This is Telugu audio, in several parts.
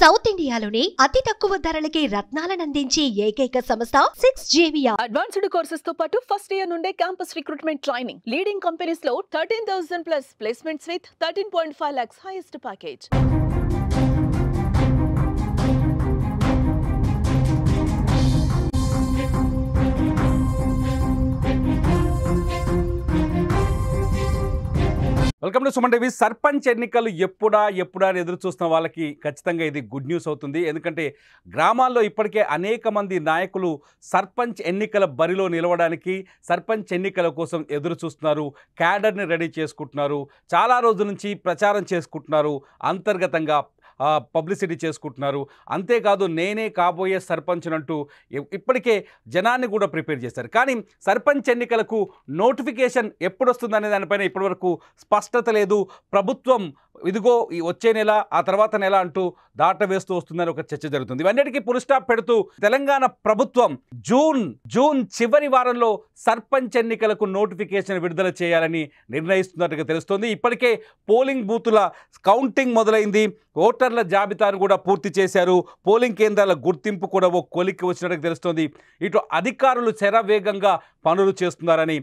సౌత్ ఇండియాలోనే అతి తక్కువ ధరలకి రత్నాలనందించే ఏకైక సంస్థ 6JVR. అడ్వాన్స్డ్ కోర్సెస్ తో పాటు ఫస్ట్ ఇయర్ నుండే campus recruitment training. Leading companies లో 13,000 plus placements with 13.5 lakhs highest package. Welcome to Suman TV. Sarpanch ఎన్నికలు ఎప్పుడా అని ఎదురు చూస్తున్న వాళ్ళకి ఖచ్చితంగా ఇది గుడ్ న్యూస్ అవుతుంది. ఎందుకంటే గ్రామాల్లో ఇప్పటికే అనేక మంది నాయకులు సర్పంచ్ ఎన్నికల బరిలో నిలవడానికి, సర్పంచ్ ఎన్నికల కోసం ఎదురు చూస్తున్నారు. క్యాడర్ని రెడీ చేసుకుంటున్నారు. చాలా రోజుల నుంచి ప్రచారం చేసుకుంటున్నారు. అంతర్గతంగా పబ్లిసిటీ చేసుకుంటున్నారు. అంతేకాదు నేనే కాబోయే సర్పంచ్ అంటూ ఇప్పటికే జనాన్ని కూడా ప్రిపేర్ చేశారు. కానీ సర్పంచ్ ఎన్నికలకు నోటిఫికేషన్ ఎప్పుడు వస్తుందనే దానిపైన ఇప్పటివరకు స్పష్టత లేదు. ప్రభుత్వం ఇదిగో ఈ వచ్చే నెల, ఆ తర్వాత నెల అంటూ దాట వేస్తూ వస్తుందని ఒక చర్చ జరుగుతుంది. ఇవన్నిటికీ ఫుల్ స్టాప్ పెడుతూ తెలంగాణ ప్రభుత్వం జూన్ చివరి వారంలో సర్పంచ్ ఎన్నికలకు నోటిఫికేషన్ విడుదల చేయాలని నిర్ణయిస్తున్నట్టుగా తెలుస్తోంది. ఇప్పటికే పోలింగ్ బూతుల కౌంటింగ్ మొదలైంది. ఓటర్ల జాబితాను కూడా పూర్తి చేశారు. పోలింగ్ కేంద్రాల గుర్తింపు కూడా ఓ కొలిక్కి వచ్చినట్టుగా తెలుస్తోంది. ఇటు అధికారులు శరవేగంగా పనులు చేస్తున్నారని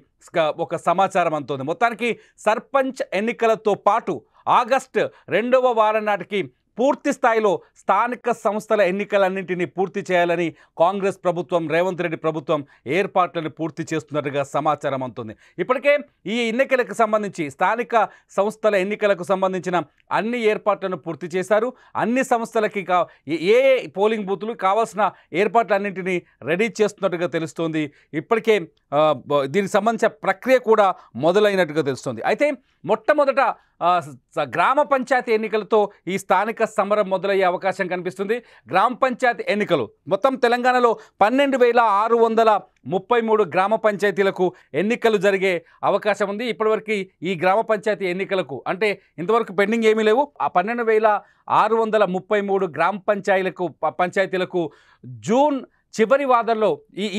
ఒక సమాచారం అందుతోంది. మొత్తానికి సర్పంచ్ ఎన్నికలతో పాటు ఆగస్టు 2వ వారం నాటికి పూర్తి స్థాయిలో స్థానిక సంస్థల ఎన్నికలన్నింటినీ పూర్తి చేయాలని కాంగ్రెస్ ప్రభుత్వం, రేవంత్ రెడ్డి ప్రభుత్వం ఏర్పాట్లను పూర్తి చేస్తున్నట్టుగా సమాచారం అందుతుంది. ఇప్పటికే ఈ ఎన్నికలకు సంబంధించి, స్థానిక సంస్థల ఎన్నికలకు సంబంధించిన అన్ని ఏర్పాట్లను పూర్తి చేశారు. అన్ని సంస్థలకి ఏ పోలింగ్ బూతులు కావాల్సిన ఏర్పాట్లన్నింటినీ రెడీ చేస్తున్నట్టుగా తెలుస్తోంది. ఇప్పటికే దీనికి సంబంధించిన ప్రక్రియ కూడా మొదలైనట్టుగా తెలుస్తుంది. అయితే మొట్టమొదట గ్రామ పంచాయతీ ఎన్నికలతో ఈ స్థానిక సమరం మొదలయ్యే అవకాశం కనిపిస్తుంది. గ్రామ పంచాయతీ ఎన్నికలు మొత్తం తెలంగాణలో 12,633 గ్రామ పంచాయతీలకు ఎన్నికలు జరిగే అవకాశం ఉంది. ఇప్పటివరకు ఈ గ్రామ పంచాయతీ ఎన్నికలకు అంటే ఇంతవరకు పెండింగ్ ఏమీ లేవు. ఆ 12,633 గ్రామ పంచాయతీలకు జూన్ చివరి వారంలో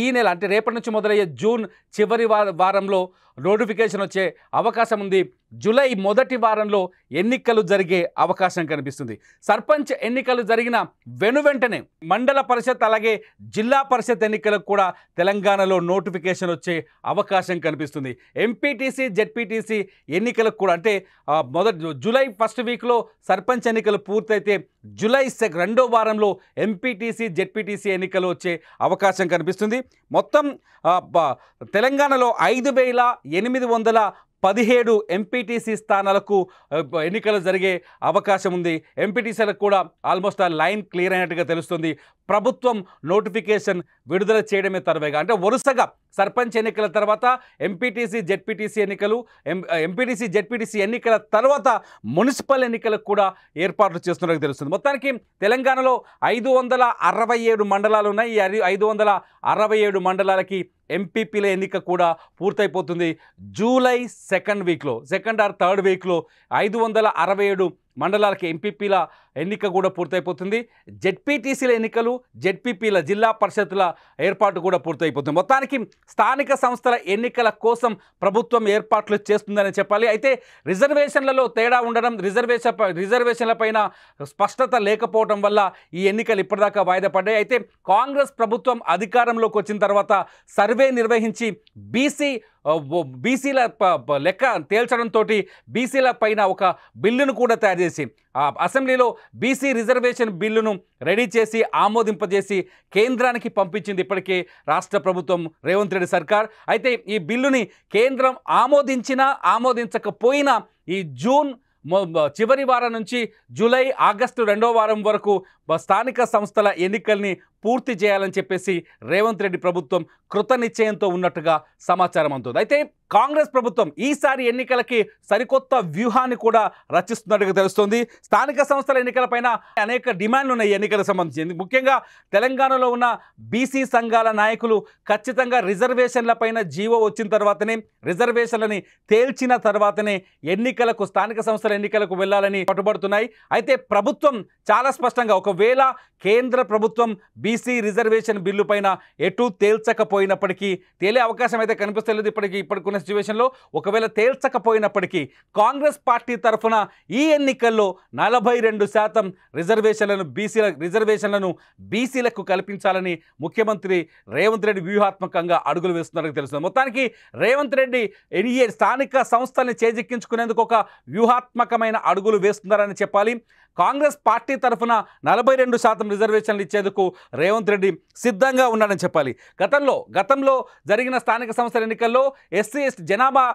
ఈ నెల అంటే రేపటి నుంచి మొదలయ్యే జూన్ చివరి వారంలో నోటిఫికేషన్ వచ్చే అవకాశం ఉంది. జూలై మొదటి వారంలో ఎన్నికలు జరిగే అవకాశం కనిపిస్తుంది. సర్పంచ్ ఎన్నికలు జరిగిన వెనువెంటనే మండల పరిషత్ అలాగే జిల్లా పరిషత్ ఎన్నికలకు కూడా తెలంగాణలో నోటిఫికేషన్ వచ్చే అవకాశం కనిపిస్తుంది. ఎంపీటీసీ, జెడ్పీటీసీ ఎన్నికలకు కూడా అంటే జూలై ఫస్ట్ వీక్లో సర్పంచ్ ఎన్నికలు పూర్తయితే జూలై 2వ వారంలో ఎంపీటీసీ, జెడ్పీటీసీ ఎన్నికలు వచ్చే అవకాశం కనిపిస్తుంది. మొత్తం తెలంగాణలో 5,817 ఎంపీటీసీ స్థానాలకు ఎన్నికలు జరిగే అవకాశం ఉంది. ఎంపీటీసీలకు కూడా ఆల్మోస్ట్ ఆ లైన్ క్లియర్ అయినట్టుగా తెలుస్తుంది. ప్రభుత్వం నోటిఫికేషన్ విడుదల చేయడమే తరువేగా అంటే వరుసగా సర్పంచ్ ఎన్నికల తర్వాత ఎంపీటీసీ, జెడ్పీటీసీ ఎన్నికలు, ఎంపీటీసీ, జెడ్పీటీసీ ఎన్నికల తర్వాత మున్సిపల్ ఎన్నికలకు కూడా ఏర్పాట్లు చేస్తున్నట్టు తెలుస్తుంది. మొత్తానికి తెలంగాణలో 567 మండలాలు ఉన్నాయి. ఈ 567 మండలాలకి ఎంపీపీల ఎన్నిక కూడా పూర్తయిపోతుంది. జూలై సెకండ్ ఆర్ థర్డ్ వీక్లో 567 మండలాలకి ఎంపీపీల ఎన్నిక కూడా పూర్తయిపోతుంది. జెడ్పీటీసీల ఎన్నికలు, జెడ్పీపీల జిల్లా పరిషత్తుల ఏర్పాటు కూడా పూర్తయిపోతుంది. మొత్తానికి స్థానిక సంస్థల ఎన్నికల కోసం ప్రభుత్వం ఏర్పాట్లు చేస్తుందని చెప్పాలి. అయితే రిజర్వేషన్లలో తేడా ఉండడం, రిజర్వేషన్లపైన స్పష్టత లేకపోవడం వల్ల ఈ ఎన్నికలు ఇప్పటిదాకా వాయిదా పడ్డాయి. అయితే కాంగ్రెస్ ప్రభుత్వం అధికారంలోకి వచ్చిన తర్వాత సర్వే నిర్వహించి బీసీల లెక్క తేల్చడంతో బీసీల పైన ఒక బిల్లును కూడా తయారు చేసి అసెంబ్లీలో బీసీ రిజర్వేషన్ బిల్లును రెడీ చేసి ఆమోదింపజేసి కేంద్రానికి పంపించింది ఇప్పటికే రాష్ట్ర ప్రభుత్వం, రేవంత్ రెడ్డి సర్కార్. అయితే ఈ బిల్లుని కేంద్రం ఆమోదించినా ఆమోదించకపోయినా ఈ జూన్ చివరి వారం నుంచి జూలై, ఆగస్టు 2వ వారం వరకు స్థానిక సంస్థల ఎన్నికల్ని పూర్తి చేయాలని చెప్పేసి రేవంత్ రెడ్డి ప్రభుత్వం కృత నిశ్చయంతో ఉన్నట్టుగా సమాచారం అందుతుంది. అయితే కాంగ్రెస్ ప్రభుత్వం ఈసారి ఎన్నికలకి సరికొత్త వ్యూహాన్ని కూడా రచిస్తున్నట్టుగా తెలుస్తోంది. స్థానిక సంస్థల ఎన్నికలపైన అనేక డిమాండ్లు ఉన్నాయి. ఎన్నికలకు సంబంధించి ముఖ్యంగా తెలంగాణలో ఉన్న బీసీ సంఘాల నాయకులు ఖచ్చితంగా రిజర్వేషన్లపైన జీవో వచ్చిన తర్వాతనే, రిజర్వేషన్లని తేల్చిన తర్వాతనే ఎన్నికలకు, స్థానిక సంస్థల ఎన్నికలకు వెళ్ళాలని పట్టుబడుతున్నాయి. అయితే ప్రభుత్వం చాలా స్పష్టంగా ఒకవేళ కేంద్ర ప్రభుత్వం బీసీ రిజర్వేషన్ బిల్లు పైన ఎటు తేల్చకపోయినప్పటికీ, తేలే అవకాశం అయితే కనిపిస్తలేదు ఇప్పటికున్న సిచ్యువేషన్లో. ఒకవేళ తేల్చకపోయినప్పటికీ కాంగ్రెస్ పార్టీ తరఫున ఈ ఎన్నికల్లో 42% రిజర్వేషన్లను బీసీలకు కల్పించాలని ముఖ్యమంత్రి రేవంత్ రెడ్డి వ్యూహాత్మకంగా అడుగులు వేస్తున్నారని తెలుస్తుంది. మొత్తానికి రేవంత్ రెడ్డి స్థానిక సంస్థల్ని చేజిక్కించుకునేందుకు ఒక వ్యూహాత్మకమైన అడుగులు వేస్తున్నారని చెప్పాలి. కాంగ్రెస్ పార్టీ తరఫున 42% రిజర్వేషన్లు ఇచ్చేందుకు రేవంత్ రెడ్డి సిద్ధంగా ఉన్నాడని చెప్పాలి. గతంలో జరిగిన స్థానిక సంస్థల ఎన్నికల్లో ఎస్సీ ఎస్టీ జనాభా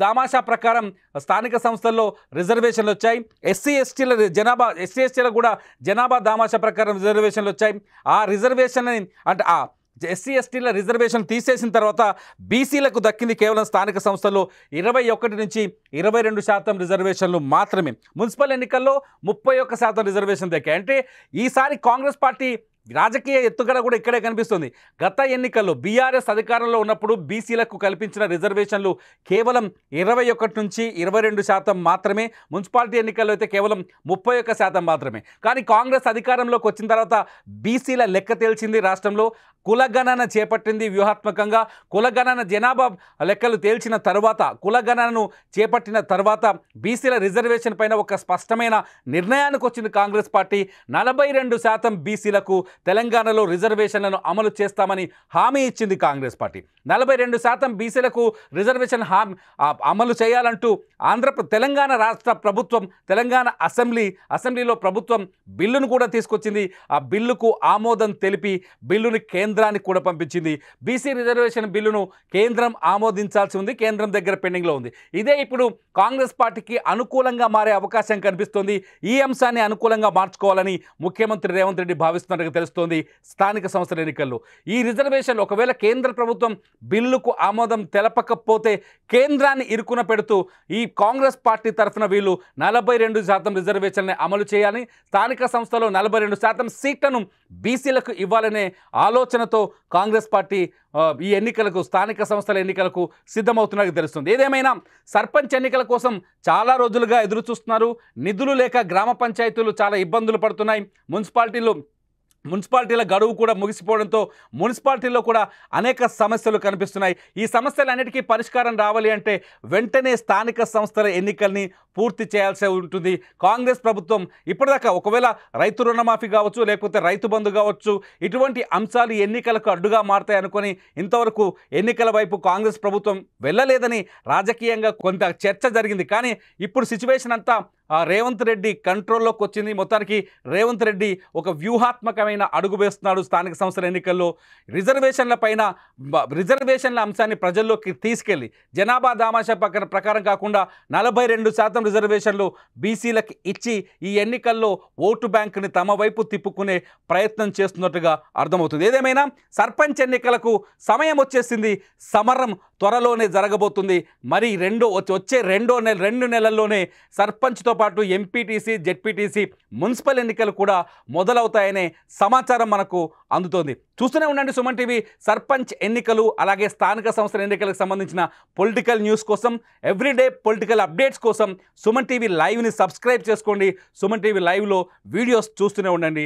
దామాషా ప్రకారం స్థానిక సంస్థల్లో రిజర్వేషన్లు వచ్చాయి. ఎస్సీ ఎస్టీలకు కూడా జనాభా దామాషా ప్రకారం రిజర్వేషన్లు వచ్చాయి. ఆ రిజర్వేషన్ అంటే ఎస్సీ ఎస్టీల రిజర్వేషన్ తీసేసిన తర్వాత బీసీలకు దక్కింది కేవలం స్థానిక సంస్థల్లో 21 నుంచి 22% రిజర్వేషన్లు మాత్రమే. మున్సిపల్ ఎన్నికల్లో 31% రిజర్వేషన్ దక్కాయి. అంటే ఈసారి కాంగ్రెస్ పార్టీ రాజకీయ ఎత్తుగడ కూడా ఇక్కడే కనిపిస్తుంది. గత ఎన్నికల్లో బీఆర్ఎస్ అధికారంలో ఉన్నప్పుడు బీసీలకు కల్పించిన రిజర్వేషన్లు కేవలం 21 నుంచి 22% మాత్రమే. మున్సిపాలిటీ ఎన్నికల్లో అయితే కేవలం 31% మాత్రమే. కానీ కాంగ్రెస్ అధికారంలోకి వచ్చిన తర్వాత బీసీల లెక్క తేల్చింది. రాష్ట్రంలో కులగణన చేపట్టింది వ్యూహాత్మకంగా. కులగణన జనాభా లెక్కలు తేల్చిన తర్వాత, కులగణనను చేపట్టిన తర్వాత బీసీల రిజర్వేషన్ పైన ఒక స్పష్టమైన నిర్ణయానికి వచ్చింది కాంగ్రెస్ పార్టీ. 42% బీసీలకు తెలంగాణలో రిజర్వేషన్లను అమలు చేస్తామని హామీ ఇచ్చింది కాంగ్రెస్ పార్టీ. 42% బీసీలకు రిజర్వేషన్ అమలు చేయాలంటూ తెలంగాణ రాష్ట్ర ప్రభుత్వం, తెలంగాణ అసెంబ్లీలో ప్రభుత్వం బిల్లును కూడా తీసుకొచ్చింది. ఆ బిల్లుకు ఆమోదం తెలిపి బిల్లుని కేంద్రానికి కూడా పంపించింది. బీసీ రిజర్వేషన్ బిల్లును కేంద్రం ఆమోదించాల్సి ఉంది. కేంద్రం దగ్గర పెండింగ్లో ఉంది. ఇదే ఇప్పుడు కాంగ్రెస్ పార్టీకి అనుకూలంగా మారే అవకాశం కనిపిస్తోంది. ఈ అంశాన్ని అనుకూలంగా మార్చుకోవాలని ముఖ్యమంత్రి రేవంత్ రెడ్డి భావిస్తున్నట్టుగా తెలుస్తోంది. స్థానిక సంస్థల ఎన్నికల్లో ఈ రిజర్వేషన్ ఒకవేళ కేంద్ర ప్రభుత్వం బిల్లుకు ఆమోదం తెలపకపోతే కేంద్రాన్ని ఇరుకున పెడుతూ ఈ కాంగ్రెస్ పార్టీ తరఫున వీళ్ళు 42% రిజర్వేషన్ని అమలు చేయాలని, స్థానిక సంస్థలో 42% సీట్లను బీసీలకు ఇవ్వాలనే ఆలోచనతో కాంగ్రెస్ పార్టీ ఈ ఎన్నికలకు, స్థానిక సంస్థల ఎన్నికలకు సిద్ధమవుతున్నట్టు తెలుస్తుంది. ఏదేమైనా సర్పంచ్ ఎన్నికల కోసం చాలా రోజులుగా ఎదురు చూస్తున్నారు. నిధులు లేక గ్రామ పంచాయతీలు చాలా ఇబ్బందులు పడుతున్నాయి. మున్సిపాలిటీల గడువు కూడా ముగిసిపోవడంతో మున్సిపాలిటీల్లో కూడా అనేక సమస్యలు కనిపిస్తున్నాయి. ఈ సమస్యలన్నిటికీ పరిష్కారం రావాలి అంటే వెంటనే స్థానిక సంస్థల ఎన్నికల్ని పూర్తి చేయాల్సి ఉంటుంది. కాంగ్రెస్ ప్రభుత్వం ఇప్పటిదాకా ఒకవేళ రైతు రుణమాఫీ కావచ్చు, లేకపోతే రైతు బంధు కావచ్చు, ఇటువంటి అంశాలు ఎన్నికలకు అడ్డుగా మారతాయి అనుకొని ఇంతవరకు ఎన్నికల వైపు కాంగ్రెస్ ప్రభుత్వం వెళ్ళలేదని రాజకీయంగా కొంత చర్చ జరిగింది. కానీ ఇప్పుడు సిచ్యువేషన్ అంతా రేవంత్ రెడ్డి కంట్రోల్లోకి వచ్చింది. మొత్తానికి రేవంత్ రెడ్డి ఒక వ్యూహాత్మకమైన అడుగు వేస్తున్నాడు. స్థానిక సంస్థల ఎన్నికల్లో రిజర్వేషన్ల అంశాన్ని ప్రజల్లోకి తీసుకెళ్లి జనాభా దామాషా ప్రకారం కాకుండా 42% రిజర్వేషన్లు బీసీలకు ఇచ్చి ఈ ఎన్నికల్లో ఓటు బ్యాంకుని తమ వైపు తిప్పుకునే ప్రయత్నం చేస్తున్నట్టుగా అర్థమవుతుంది. ఏదేమైనా సర్పంచ్ ఎన్నికలకు సమయం వచ్చేసింది. సమరం త్వరలోనే జరగబోతుంది. మరి వచ్చే 2 నెలల్లోనే సర్పంచ్తో పాటు ఎంపీటీసీ, జెడ్పీటీసీ, మున్సిపల్ ఎన్నికలు కూడా మొదలవుతాయనే సమాచారం మనకు అందుతోంది. చూస్తూనే ఉండండి సుమన్ టీవీ. సర్పంచ్ ఎన్నికలు అలాగే స్థానిక సంస్థల ఎన్నికలకు సంబంధించిన పొలిటికల్ న్యూస్ కోసం, ఎవ్రీడే పొలిటికల్ అప్డేట్స్ కోసం సుమన్ టీవీ లైవ్ని సబ్స్క్రైబ్ చేసుకోండి. సుమన్ టీవీ లైవ్లో వీడియోస్ చూస్తూనే ఉండండి.